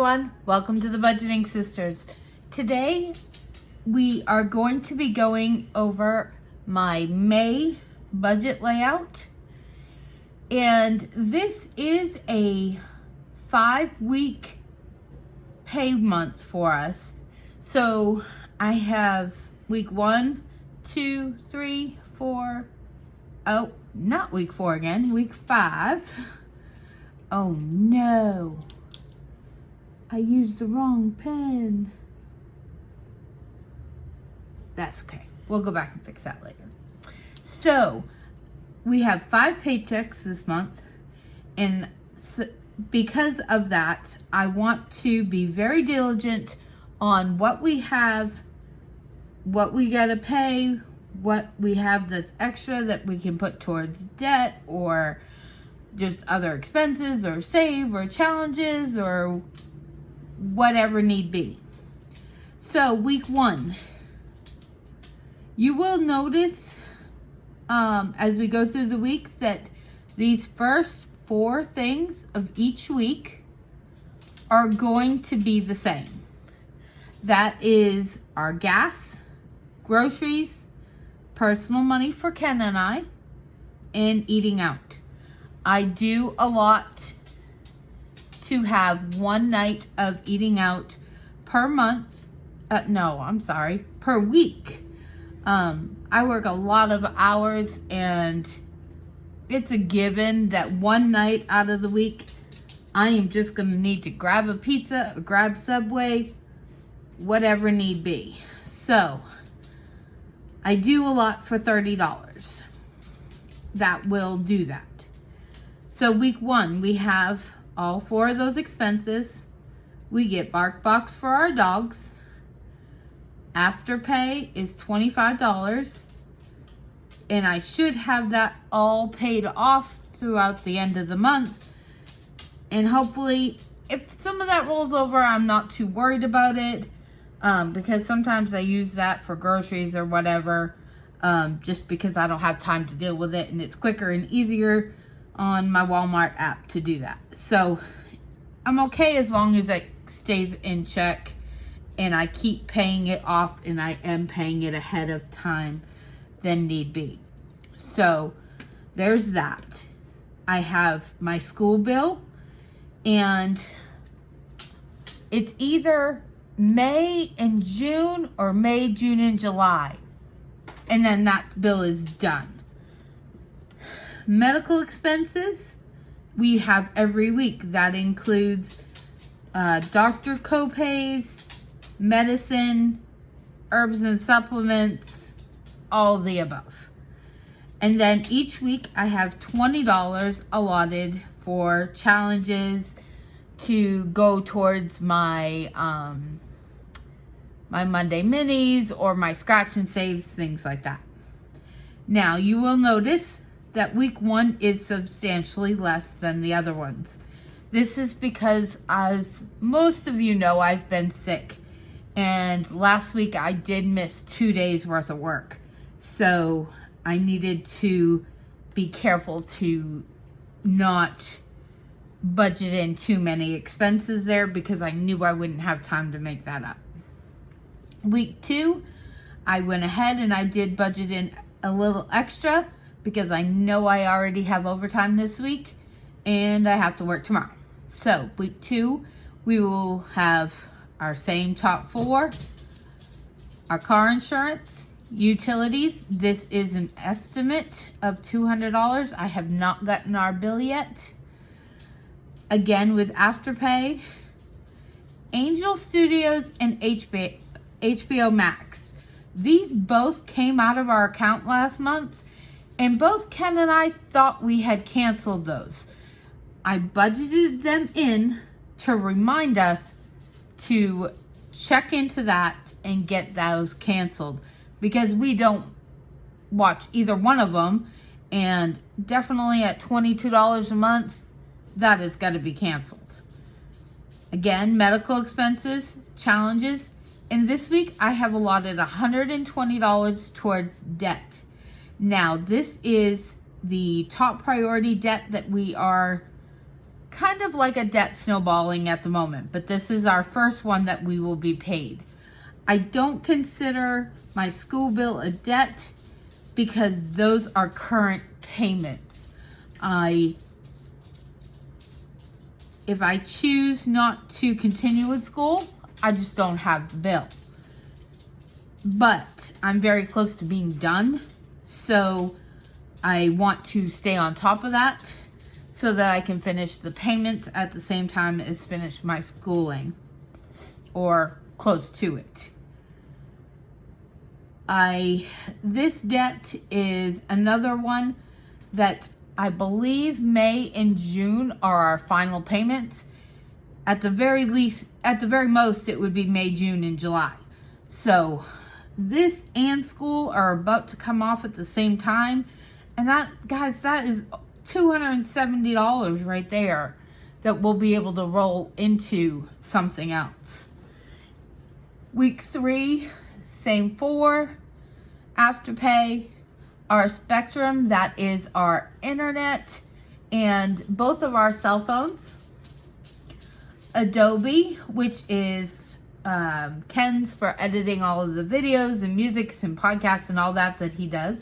everyone, welcome to the Budgeting Sisters. Today we are going to be going over my May budget layout, and this is a 5-week pay month for us. So I have week 1, 2, 3, 4, oh, not week 4 again, week 5. Oh no, I used the wrong pen. That's okay. We'll go back and fix that later. So, we have 5 paychecks this month, and because of that, I want to be very diligent on what we have, what we gotta pay, what we have that's extra that we can put towards debt or just other expenses or save or challenges or whatever need be. So week 1, you will notice as we go through the weeks that these first 4 things of each week are going to be the same. That is our gas, groceries, personal money for Ken and I, and eating out. I do a lot to have one night of eating out per month. Per week. I work a lot of hours, and it's a given that one night out of the week, I am just going to need to grab a pizza or grab Subway, whatever need be. So, I do a lot for $30. That will do that. So week 1, we have all 4 of those expenses. We get BarkBox for our dogs. Afterpay is $25. And I should have that all paid off throughout the end of the month. And hopefully, if some of that rolls over, I'm not too worried about it. Because sometimes I use that for groceries or whatever. Just because I don't have time to deal with it. And it's quicker and easier on my Walmart app to do that. So I'm okay as long as it stays in check and I keep paying it off, and I am paying it ahead of time than need be. So there's that. I have my school bill, and it's either May and June or May, June, and July. And then that bill is done. Medical expenses, we have every week. That includes doctor copays, medicine, herbs and supplements, all of the above. And then each week I have $20 allotted for challenges to go towards my my Monday minis or my scratch and saves, things like that. Now you will notice that week 1 is substantially less than the other ones. This is because, as most of you know, I've been sick. And last week I did miss 2 days worth of work. So I needed to be careful to not budget in too many expenses there, because I knew I wouldn't have time to make that up. Week 2, I went ahead and I did budget in a little extra, because I know I already have overtime this week and I have to work tomorrow. So week 2, we will have our same top 4, our car insurance, utilities. This is an estimate of $200. I have not gotten our bill yet. Again, with Afterpay, Angel Studios, and HBO Max. These both came out of our account last month, and both Ken and I thought we had canceled those. I budgeted them in to remind us to check into that and get those canceled, because we don't watch either one of them, and definitely at $22 a month, that has got to be canceled. Again, medical expenses, challenges, and this week I have allotted $120 towards debt. Now, this is the top priority debt that we are kind of like a debt snowballing at the moment, but this is our first one that we will be paid. I don't consider my school bill a debt because those are current payments. If I choose not to continue with school, I just don't have the bill. But I'm very close to being done, so I want to stay on top of that so that I can finish the payments at the same time as finish my schooling, or close to it. This debt is another one that I believe May and June are our final payments. At the very least, at the very most, it would be May, June, and July. So this and school are about to come off at the same time. And that, guys, that is $270 right there that we'll be able to roll into something else. Week 3, same 4, Afterpay, our Spectrum, that is our internet, and both of our cell phones. Adobe, which is Ken's for editing all of the videos and music and podcasts and all that he does.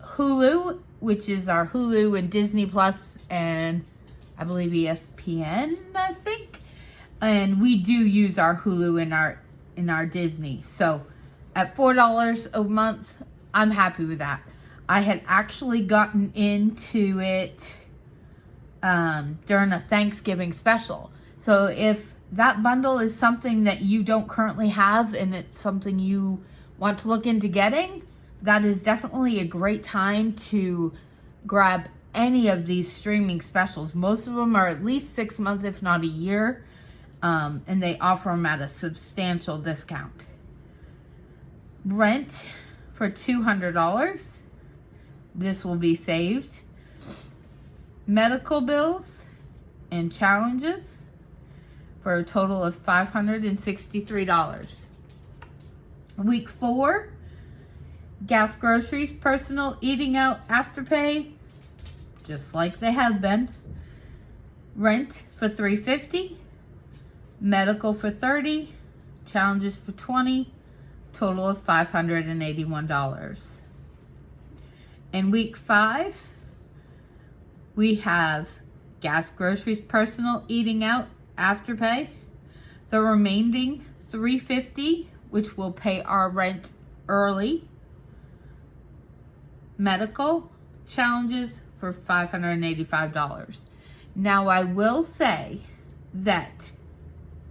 Hulu, which is our Hulu and Disney Plus and I believe ESPN, I think. And we do use our Hulu in our Disney. So at $4 a month, I'm happy with that. I had actually gotten into it during a Thanksgiving special. So if that bundle is something that you don't currently have and it's something you want to look into getting, that is definitely a great time to grab any of these streaming specials. Most of them are at least 6 months, if not a year, and they offer them at a substantial discount. Rent for $200. This will be saved. Medical bills and challenges for a total of $563. Week 4, gas, groceries, personal, eating out, Afterpay, just like they have been. Rent for $350, medical for $30, challenges for $20, total of $581. In week 5, we have gas, groceries, personal, eating out, Afterpay. The remaining $350, which will pay our rent early. Medical, challenges for $585. Now I will say that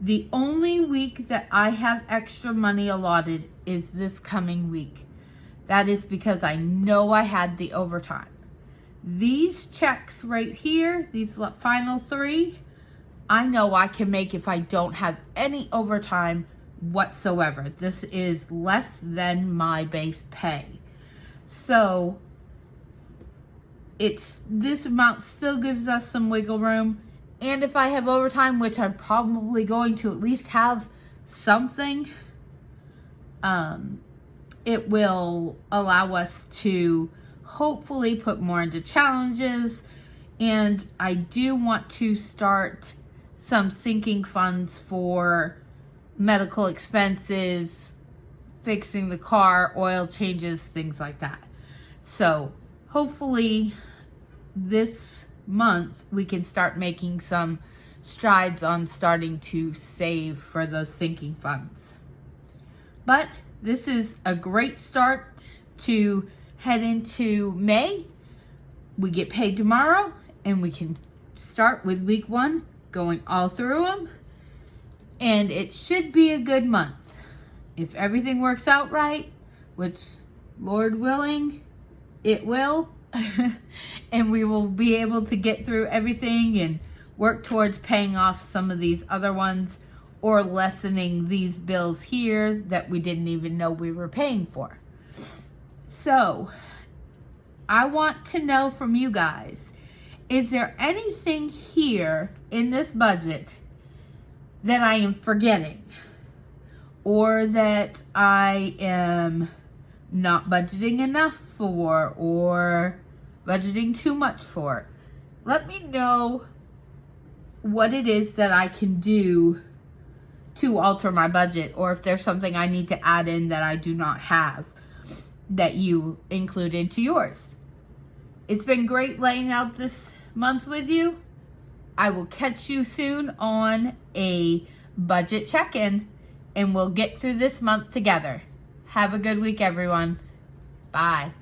the only week that I have extra money allotted is this coming week. That is because I know I had the overtime. These checks right here, these final 3, I know I can make if I don't have any overtime whatsoever. This is less than my base pay. So this amount still gives us some wiggle room. And if I have overtime, which I'm probably going to at least have something, it will allow us to hopefully put more into challenges. And I do want to start some sinking funds for medical expenses, fixing the car, oil changes, things like that. So hopefully this month we can start making some strides on starting to save for those sinking funds. But this is a great start to head into May. We get paid tomorrow and we can start with week 1, going all through them. And it should be a good month. If everything works out right, which Lord willing, it will. And we will be able to get through everything and work towards paying off some of these other ones or lessening these bills here that we didn't even know we were paying for. So, I want to know from you guys, is there anything here in this budget that I am forgetting? Or that I am not budgeting enough for, or budgeting too much for? Let me know what it is that I can do to alter my budget, or if there's something I need to add in that I do not have that you include into yours. It's been great laying out this month with you. I will catch you soon on a budget check-in, and we'll get through this month together. Have a good week, everyone. Bye.